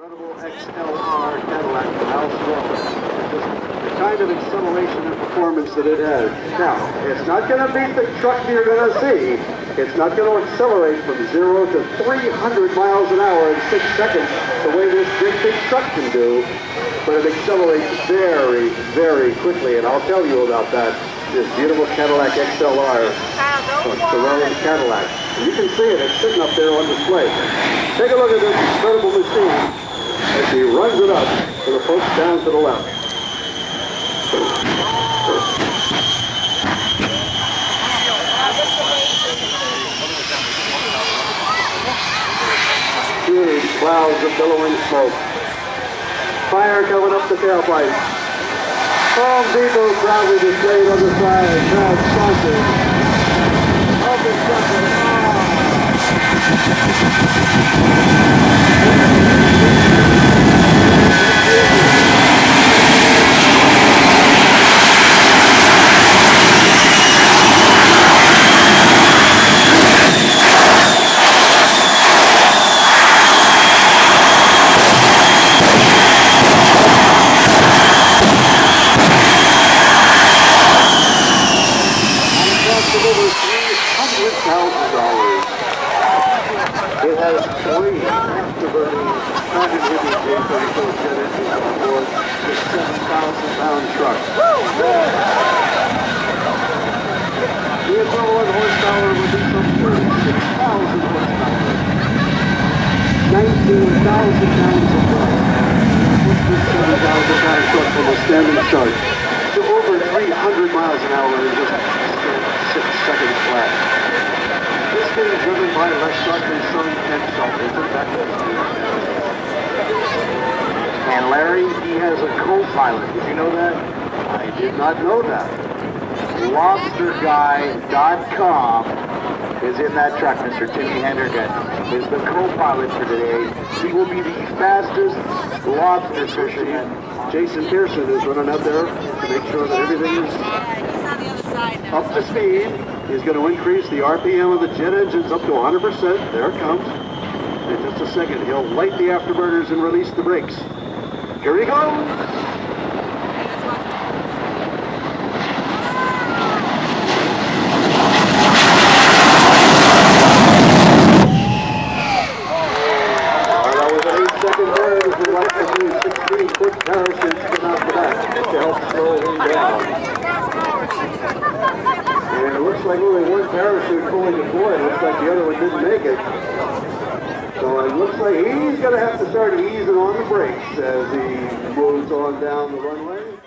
Incredible XLR Cadillac from House Rhode. The kind of acceleration and performance that it has. Now, it's not going to beat the truck you're going to see. It's not going to accelerate from 0 to 300 miles an hour in 6 seconds the way this great big truck can do, but it accelerates very, very quickly, and I'll tell you about that. This beautiful Cadillac XLR from Rhode Cadillac. And you can see it, it's sitting up there on display. Take a look at this incredible machine as he runs it up to the folks down to the left. Huge clouds of billowing smoke. Fire coming up the tailpipe. Home Depot proudly displayed on the side. Proud sponsor of the truck. It has 3 afterburning patent-hitting J34 jet engines on board this 7,000-pound truck. The equivalent horsepower would be some 36,000 horsepower. 19,000 pounds of torque. With this 7,000-pound truck from a standing start to over 300 miles an hour in just 6 seconds flat. This being driven by Les Shockwave son and Shockwave. And Larry, he has a co-pilot. Did you know that? I did not know that. LobsterGuy.com is in that truck. Mr. Timmy Hendergan is the co-pilot for today. He will be the fastest lobster fisherman. Jason Pearson is running out there to make sure that everything is up to speed. He's going to increase the RPM of the jet engines up to 100%. There it comes. In just a second, he'll light the afterburners and release the brakes. Here he goes. That was an 8-second burn as we like to do 16-foot parachutes come out the back to help slow him down. And it looks like only one parachute fully deployed. It looks like the other one didn't make it. So it looks like he's going to have to start easing on the brakes as he moves on down the runway.